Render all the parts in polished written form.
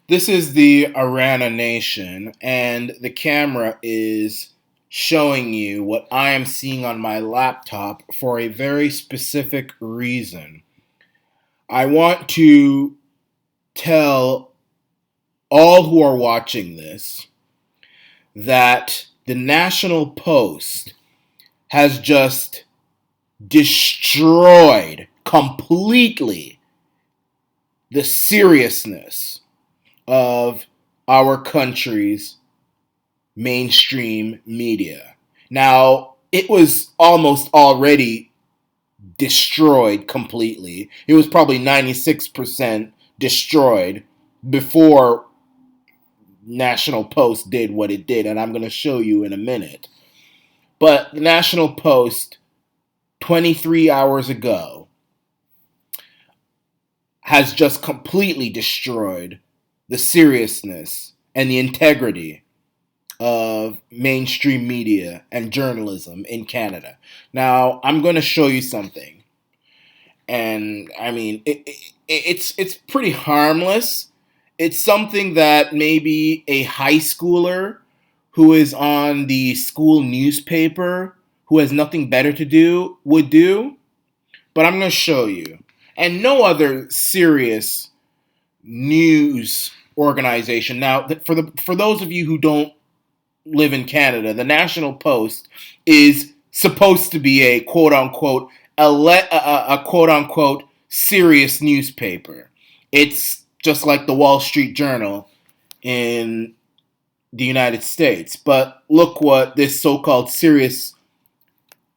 This is the Arana Nation, and the camera is showing you what I am seeing on my laptop for a very specific reason. I want to tell all who are watching this that the National Post has just destroyed completely the seriousness of our country's mainstream media. Now, it was almost already destroyed completely. It was probably 96% destroyed before National Post did what it did, and I'm going to show you in a minute. But the National Post, 23 hours ago, has just completely destroyed the seriousness and the integrity of mainstream media and journalism in Canada. Now, I'm going to show you something. And I mean, it's pretty harmless. It's something that maybe a high schooler who is on the school newspaper, who has nothing better to do, would do. But I'm going to show you. And no other serious news organization. Now, for those of you who don't live in Canada, the National Post is supposed to be a quote unquote a quote unquote serious newspaper. It's just like the Wall Street Journal in the United States. But look what this so-called serious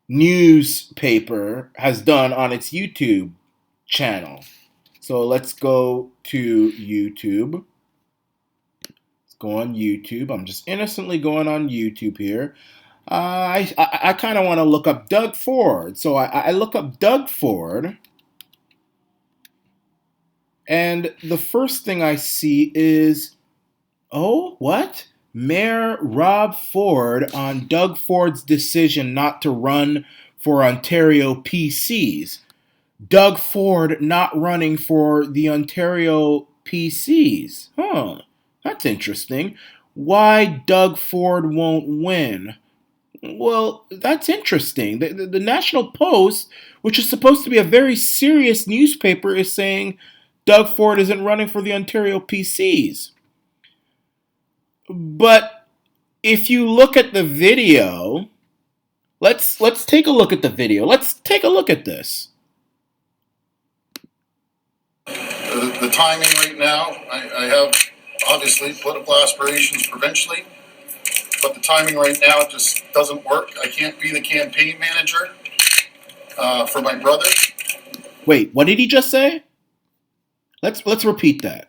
newspaper has done on its YouTube channel. So let's go to YouTube. Let's go on YouTube. I'm just innocently going on YouTube here. I kind of want to look up Doug Ford. So I look up Doug Ford. And the first thing I see is, oh, what? Mayor Rob Ford on Doug Ford's decision not to run for Ontario PCs. Doug Ford not running for the Ontario PCs. Huh, that's interesting. Why Doug Ford won't win? Well, that's interesting. The National Post, which is supposed to be a very serious newspaper, is saying Doug Ford isn't running for the Ontario PCs. But if you look at the video, let's take a look at the video. Let's take a look at this. The timing right now, I have obviously political aspirations provincially, but the timing right now just doesn't work. I can't be the campaign manager for my brother. Wait, what did he just say? Let's repeat that.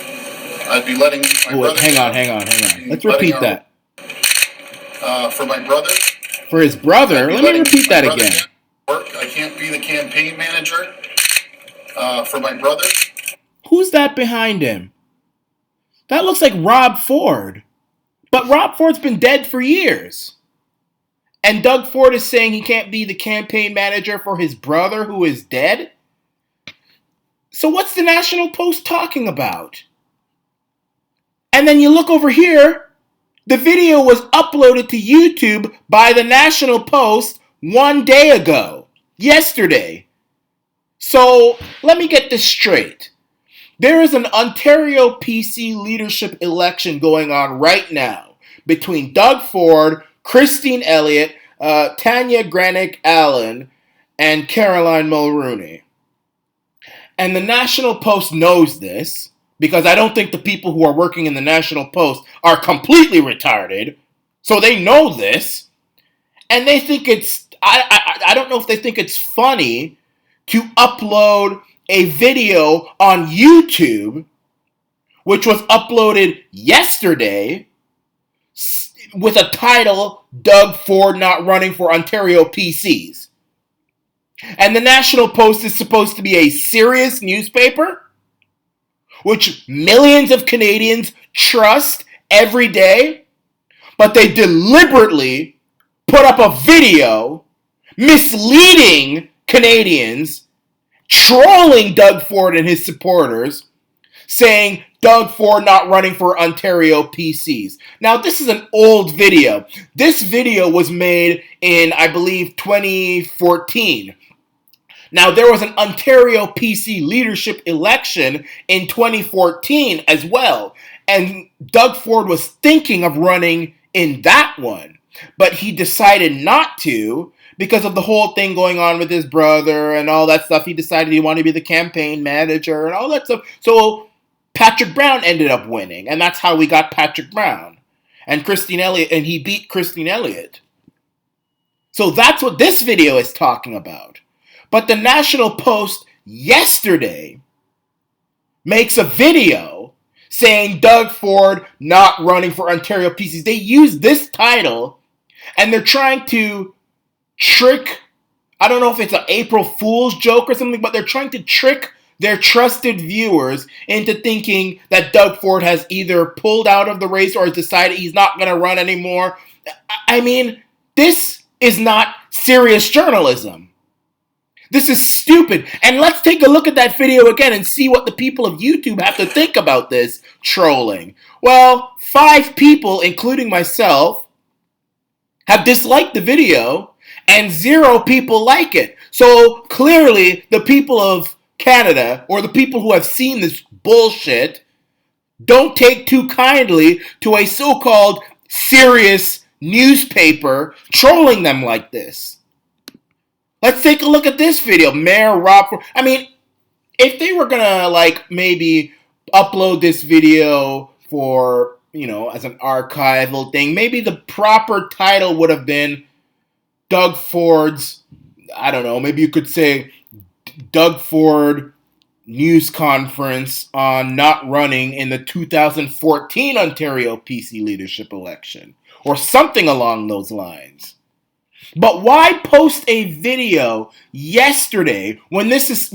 I'd be letting my brother. Hang on. Let's repeat that. For my brother. For his brother? Let me repeat that again. Work. I can't be the campaign manager for my brother. Who's that behind him? That looks like Rob Ford. But Rob Ford's been dead for years. And Doug Ford is saying he can't be the campaign manager for his brother who is dead? So what's the National Post talking about? And then you look over here, the video was uploaded to YouTube by the National Post 1 day ago, yesterday. So let me get this straight. There is an Ontario PC leadership election going on right now between Doug Ford, Christine Elliott, Tanya Granick-Allen, and Caroline Mulroney. And the National Post knows this, because I don't think the people who are working in the National Post are completely retarded. So they know this. And they think it's, I don't know if they think it's funny to upload a video on YouTube, which was uploaded yesterday, with a title, Doug Ford not running for Ontario PCs. And the National Post is supposed to be a serious newspaper, which millions of Canadians trust every day, but they deliberately put up a video misleading Canadians, trolling Doug Ford and his supporters, saying Doug Ford not running for Ontario PCs. Now, this is an old video. This video was made in, I believe, 2014. Now, there was an Ontario PC leadership election in 2014 as well, and Doug Ford was thinking of running in that one, but he decided not to because of the whole thing going on with his brother and all that stuff. He decided he wanted to be the campaign manager and all that stuff. So Patrick Brown ended up winning, and that's how we got Patrick Brown and Christine Elliott, and he beat Christine Elliott. So that's what this video is talking about. But the National Post yesterday makes a video saying Doug Ford not running for Ontario PCs. They use this title and they're trying to trick, I don't know if it's an April Fool's joke or something, but they're trying to trick their trusted viewers into thinking that Doug Ford has either pulled out of the race or has decided he's not going to run anymore. I mean, this is not serious journalism. This is stupid. And let's take a look at that video again and see what the people of YouTube have to think about this trolling. Well, 5 people, including myself, have disliked the video and 0 people like it. So clearly the people of Canada, or the people who have seen this bullshit, don't take too kindly to a so-called serious newspaper trolling them like this. Let's take a look at this video. Mayor Rob Ford. I mean, if they were gonna maybe upload this video for, as an archival thing, maybe the proper title would have been Doug Ford's, I don't know, maybe you could say Doug Ford news conference on not running in the 2014 Ontario PC leadership election, or something along those lines. But why post a video yesterday when this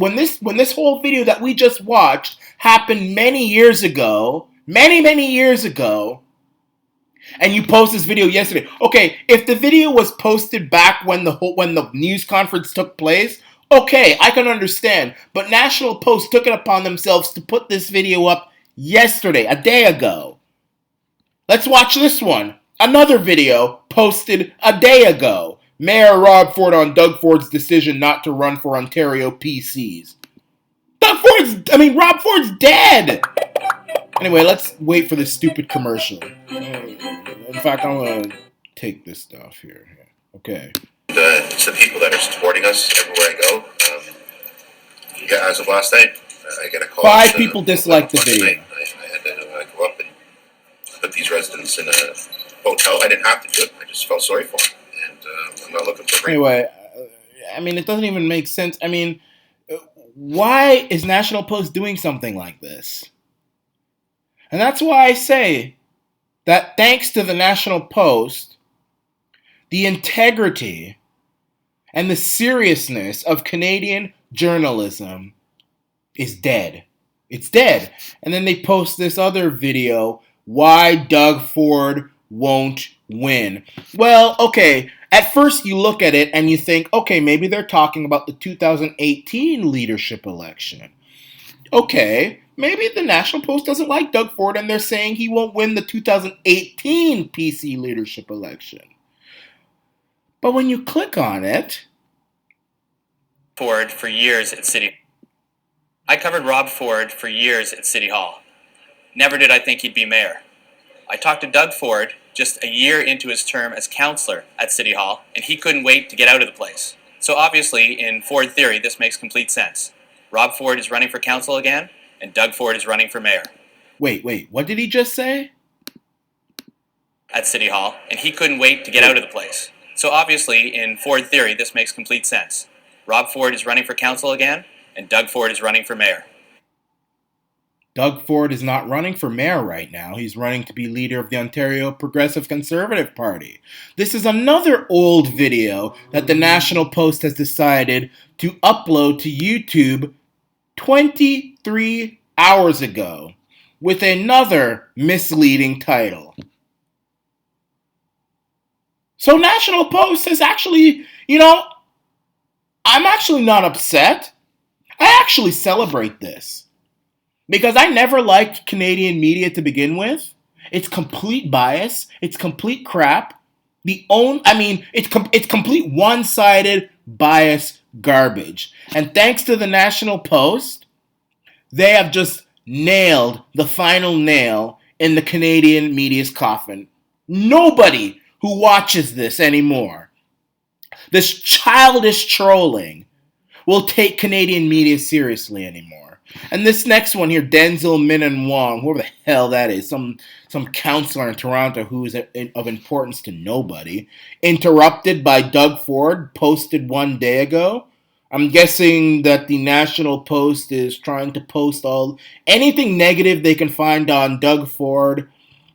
whole video that we just watched happened many years ago, many years ago, and you post this video yesterday? Okay, if the video was posted back when the news conference took place, okay, I can understand. But National Post took it upon themselves to put this video up yesterday, a day ago. Let's watch this one. Another video posted a day ago. Mayor Rob Ford on Doug Ford's decision not to run for Ontario PCs. Rob Ford's dead! Anyway, let's wait for this stupid commercial. In fact, I'm going to take this stuff here. Okay. The people that are supporting us everywhere I go. As of last night, I get a call. 5 people disliked the video. I had to go up and put these residents in a hotel. I didn't have to do it. I just felt sorry for them. And I'm not looking for... Anyway, it doesn't even make sense. Why is National Post doing something like this? And that's why I say that thanks to the National Post, the integrity and the seriousness of Canadian journalism is dead. It's dead. And then they post this other video, why Doug Ford won't win. Well, okay, at first you look at it and you think, okay, maybe they're talking about the 2018 leadership election. Okay, maybe the National Post doesn't like Doug Ford and they're saying he won't win the 2018 PC leadership election. But when you click on it... Ford for years at City. I covered Rob Ford for years at City Hall. Never did I think he'd be mayor. I talked to Doug Ford just a year into his term as councillor at City Hall, and he couldn't wait to get out of the place. So obviously, in Ford theory, this makes complete sense. Rob Ford is running for council again, and Doug Ford is running for mayor. Wait, what did he just say? At City Hall, and he couldn't wait to get out of the place. So obviously, in Ford theory, this makes complete sense. Rob Ford is running for council again, and Doug Ford is running for mayor. Doug Ford is not running for mayor right now. He's running to be leader of the Ontario Progressive Conservative Party. This is another old video that the National Post has decided to upload to YouTube 23 hours ago with another misleading title. So National Post has actually, I'm actually not upset. I actually celebrate this. Because I never liked Canadian media to begin with. It's complete bias. It's complete crap. It's complete one-sided bias garbage. And thanks to the National Post, they have just nailed the final nail in the Canadian media's coffin. Nobody who watches this anymore, this childish trolling, will take Canadian media seriously anymore. And this next one here, Denzel Min Wong, whoever the hell that is, some counselor in Toronto who is of importance to nobody, interrupted by Doug Ford, posted 1 day ago. I'm guessing that the National Post is trying to post anything negative they can find on Doug Ford.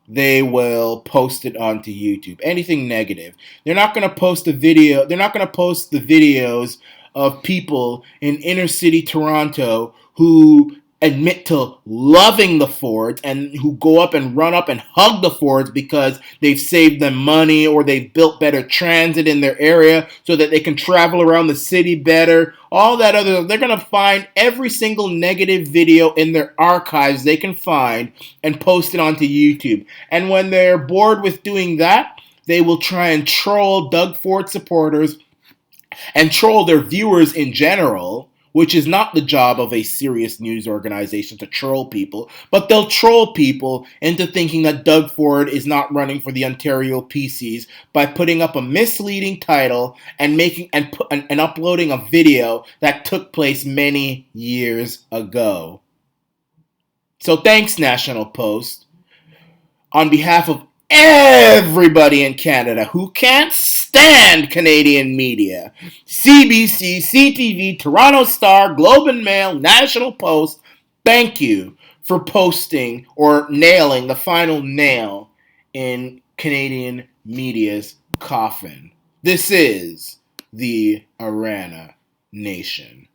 They will post it onto YouTube. Anything negative. They're not going to post a video. They're not going to post the videos of people in inner city Toronto who admit to loving the Fords and who go up and run up and hug the Fords because they've saved them money or they've built better transit in their area so that they can travel around the city better. All that other, they're going to find every single negative video in their archives they can find and post it onto YouTube. And when they're bored with doing that, they will try and troll Doug Ford supporters and troll their viewers in general, which is not the job of a serious news organization to troll people, but they'll troll people into thinking that Doug Ford is not running for the Ontario PCs by putting up a misleading title and making and uploading a video that took place many years ago. So thanks, National Post. On behalf of everybody in Canada who can't stand Canadian media, CBC, CTV, Toronto Star, Globe and Mail, National Post, thank you for posting or nailing the final nail in Canadian media's coffin. This is the Arana Nation.